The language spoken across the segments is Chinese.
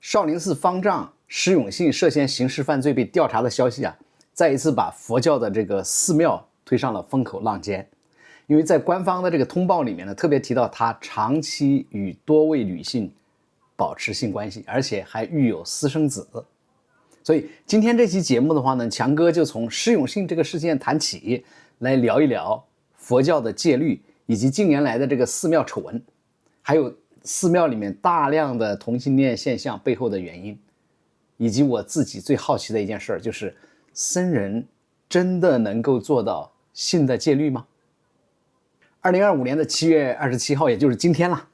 少林寺方丈施永信涉嫌刑事犯罪被调查的消息再一次把佛教的这个寺庙推上了风口浪尖。因为在官方的这个通报里面呢，特别提到他长期与多位女性保持性关系，而且还育有私生子。所以今天这期节目的话呢，强哥就从施永信这个事件谈起，来聊一聊佛教的戒律，以及近年来的这个寺庙丑闻，还有寺庙里面大量的同性恋现象背后的原因，以及我自己最好奇的一件事，就是僧人真的能够做到性的戒律吗？2025年7月27号，也就是今天了，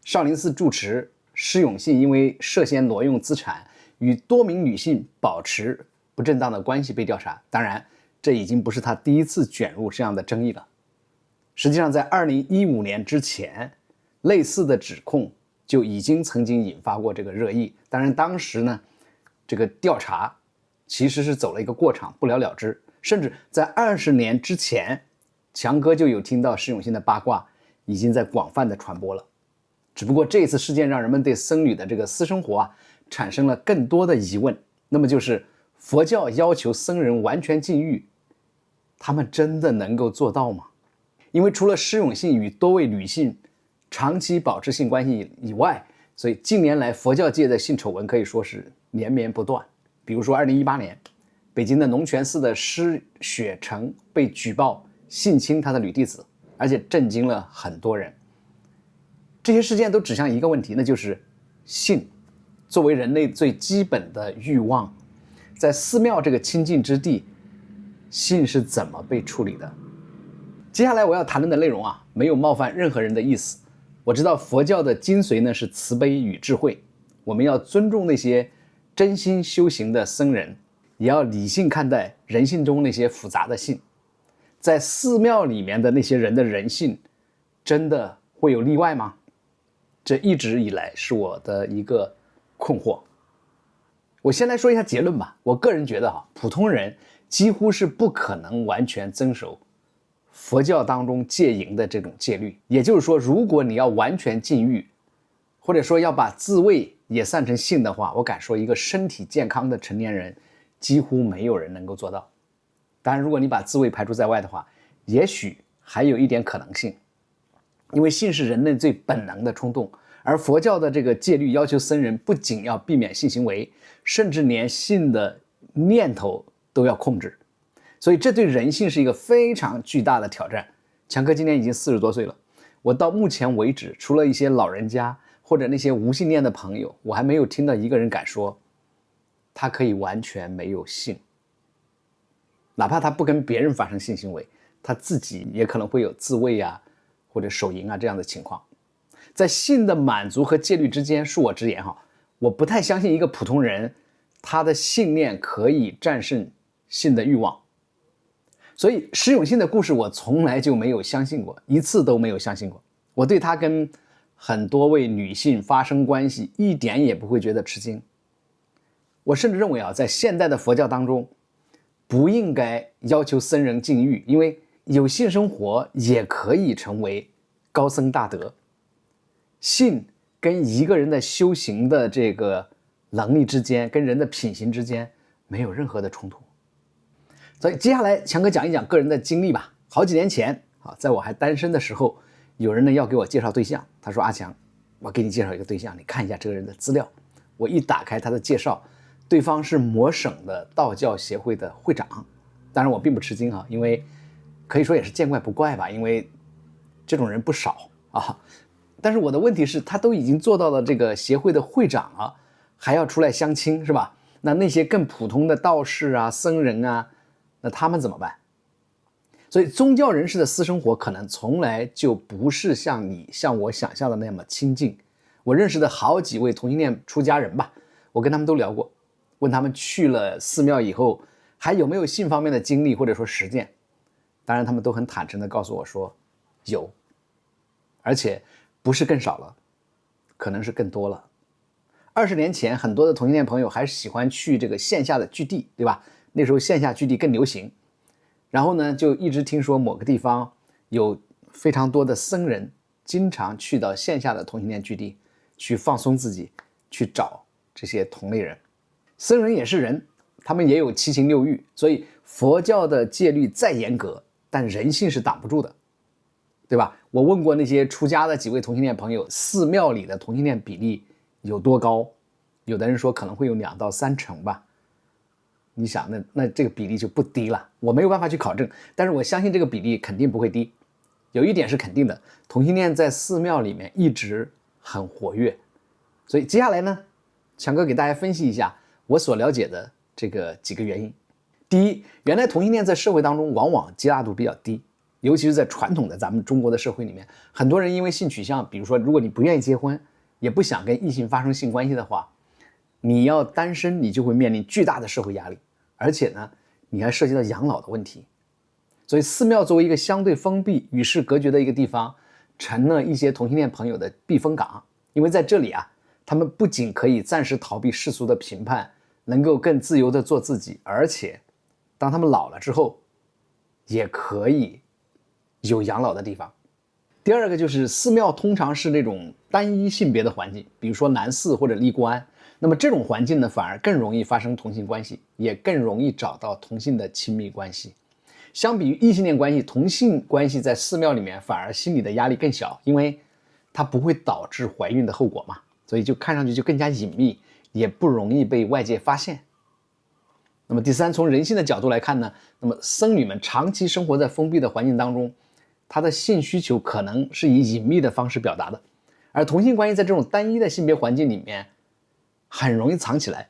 少林寺住持施永信因为涉嫌挪用资产与多名女性保持不正当的关系被调查。当然，这已经不是他第一次卷入这样的争议了。实际上在2015年之前，类似的指控就已经曾经引发过这个热议。当然当时呢，这个调查其实是走了一个过场，不了了之。甚至在20年之前，强哥就有听到施永信的八卦已经在广泛的传播了。只不过这次事件让人们对僧侣的这个私生活产生了更多的疑问，那么就是佛教要求僧人完全禁欲，他们真的能够做到吗？因为除了施永信与多位女性长期保持性关系以外，所以近年来佛教界的性丑闻可以说是连绵不断。比如说2018年，北京的龙泉寺的施雪成被举报性侵他的女弟子，而且震惊了很多人。这些事件都指向一个问题，那就是性作为人类最基本的欲望，在寺庙这个清净之地，性是怎么被处理的？接下来我要谈论的内容没有冒犯任何人的意思。我知道佛教的精髓呢是慈悲与智慧，我们要尊重那些真心修行的僧人，也要理性看待人性中那些复杂的性。在寺庙里面的那些人的人性，真的会有例外吗？这一直以来是我的一个困惑。我先来说一下结论吧。我个人觉得普通人几乎是不可能完全遵守佛教当中戒淫的这种戒律。也就是说，如果你要完全禁欲，或者说要把自慰也算成性的话，我敢说一个身体健康的成年人几乎没有人能够做到。当然如果你把自慰排除在外的话，也许还有一点可能性，因为性是人类最本能的冲动，而佛教的这个戒律要求僧人不仅要避免性行为，甚至连性的念头都要控制。所以这对人性是一个非常巨大的挑战。强哥今年已经40多岁了，我到目前为止，除了一些老人家或者那些无性恋的朋友，我还没有听到一个人敢说他可以完全没有性。哪怕他不跟别人发生性行为，他自己也可能会有自慰或者手淫这样的情况。在性的满足和戒律之间，恕我直言我不太相信一个普通人他的信念可以战胜性的欲望。所以施永信的故事我从来就没有相信过，一次都没有相信过。我对他跟很多位女性发生关系一点也不会觉得吃惊。我甚至认为在现代的佛教当中，不应该要求僧人禁欲，因为有性生活也可以成为高僧大德。性跟一个人的修行的这个能力之间，跟人的品行之间没有任何的冲突。所以接下来强哥讲一讲个人的经历吧。好几年前在我还单身的时候，有人呢要给我介绍对象，他说阿强，我给你介绍一个对象，你看一下这个人的资料。我一打开他的介绍，对方是某省的道教协会的会长。当然我并不吃惊因为可以说也是见怪不怪吧，因为这种人不少但是我的问题是，他都已经做到了这个协会的会长了，还要出来相亲是吧？那些更普通的道士僧人那他们怎么办？所以宗教人士的私生活可能从来就不是像我想象的那么亲近。我认识的好几位同性恋出家人吧，我跟他们都聊过，问他们去了寺庙以后还有没有性方面的经历或者说实践。当然他们都很坦诚地告诉我说有，而且不是更少了，可能是更多了。20年前很多的同性恋朋友还是喜欢去这个线下的聚地，对吧？那时候线下聚地更流行。然后呢就一直听说某个地方有非常多的僧人经常去到线下的同性恋聚地去放松自己，去找这些同类人。僧人也是人，他们也有七情六欲，所以佛教的戒律再严格，但人性是挡不住的，对吧？我问过那些出家的几位同性恋朋友，寺庙里的同性恋比例有多高？有的人说可能会有2到3成吧。你想，那这个比例就不低了。我没有办法去考证，但是我相信这个比例肯定不会低。有一点是肯定的，同性恋在寺庙里面一直很活跃。所以接下来呢，强哥给大家分析一下我所了解的这个几个原因。第一，原来同性恋在社会当中往往接纳度比较低，尤其是在传统的咱们中国的社会里面，很多人因为性取向，比如说如果你不愿意结婚，也不想跟异性发生性关系的话，你要单身，你就会面临巨大的社会压力，而且呢，你还涉及到养老的问题。所以寺庙作为一个相对封闭、与世隔绝的一个地方，成了一些同性恋朋友的避风港。因为在这里啊，他们不仅可以暂时逃避世俗的评判，能够更自由地做自己，而且当他们老了之后，也可以有养老的地方。第二个就是寺庙通常是那种单一性别的环境，比如说南寺或者立孤庵，那么这种环境呢，反而更容易发生同性关系，也更容易找到同性的亲密关系。相比于异性恋关系，同性关系在寺庙里面反而心理的压力更小，因为它不会导致怀孕的后果嘛，所以就看上去就更加隐秘，也不容易被外界发现。那么第三，从人性的角度来看呢，那么僧侣们长期生活在封闭的环境当中，他的性需求可能是以隐秘的方式表达的，而同性关系在这种单一的性别环境里面很容易藏起来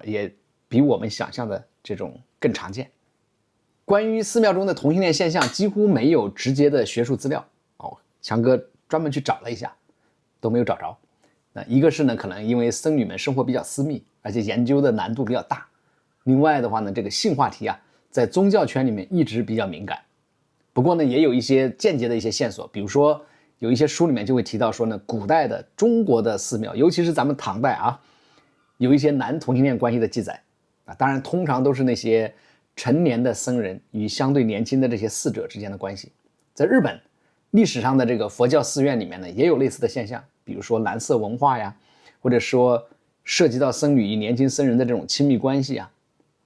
也比我们想象的这种更常见。关于寺庙中的同性恋现象几乎没有直接的学术资料强哥专门去找了一下，都没有找着。那一个是呢，可能因为僧侣们生活比较私密，而且研究的难度比较大。另外的话呢，这个性话题在宗教圈里面一直比较敏感。不过呢，也有一些间接的一些线索，比如说有一些书里面就会提到说呢，古代的中国的寺庙，尤其是咱们唐代有一些男同性恋关系的记载当然通常都是那些成年的僧人与相对年轻的这些寺者之间的关系。在日本历史上的这个佛教寺院里面呢，也有类似的现象，比如说蓝色文化呀，或者说涉及到僧侣与年轻僧人的这种亲密关系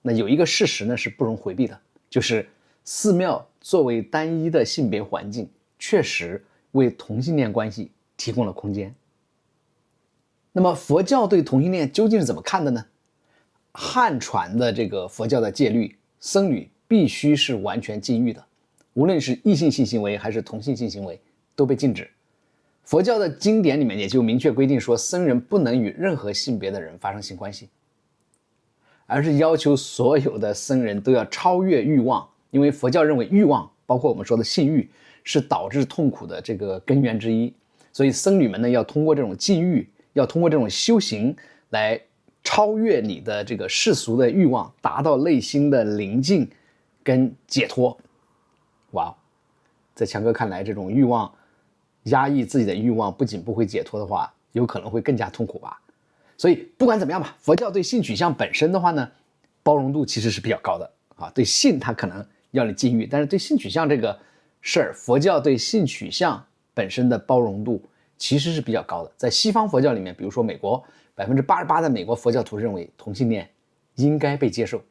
那有一个事实呢是不容回避的，就是寺庙作为单一的性别环境，确实为同性恋关系提供了空间。那么佛教对同性恋究竟是怎么看的呢？汉传的这个佛教的戒律，僧侣必须是完全禁欲的，无论是异性性行为还是同性性行为都被禁止。佛教的经典里面也就明确规定说，僧人不能与任何性别的人发生性关系，而是要求所有的僧人都要超越欲望，因为佛教认为欲望，包括我们说的性欲，是导致痛苦的这个根源之一。所以僧侣们呢，要通过这种禁欲，要通过这种修行来超越你的这个世俗的欲望，达到内心的宁静跟解脱。哇，在强哥看来，这种欲望压抑自己的欲望，不仅不会解脱的话，有可能会更加痛苦吧。所以不管怎么样吧，佛教对性取向本身的话呢，包容度其实是比较高的对性它可能要你禁欲，但是对性取向这个事儿，佛教对性取向本身的包容度其实是比较高的。在西方佛教里面，比如说美国，88%的美国佛教徒认为同性恋应该被接受，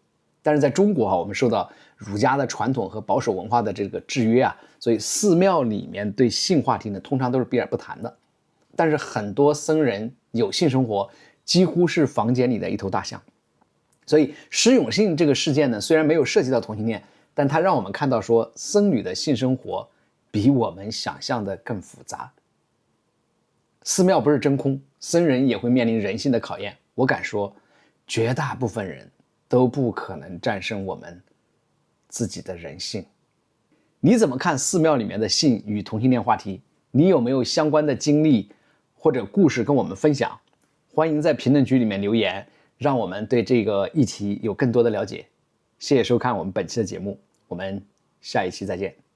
但是在中国我们受到儒家的传统和保守文化的这个制约所以寺庙里面对性话题呢，通常都是避而不谈的。但是很多僧人有性生活，几乎是房间里的一头大象。所以施永信这个事件呢，虽然没有涉及到同性恋，但它让我们看到说，僧侣的性生活比我们想象的更复杂。寺庙不是真空，僧人也会面临人性的考验。我敢说，绝大部分人都不可能战胜我们自己的人性。你怎么看寺庙里面的性与同性恋话题？你有没有相关的经历或者故事跟我们分享？欢迎在评论区里面留言，让我们对这个议题有更多的了解。谢谢收看我们本期的节目，我们下一期再见。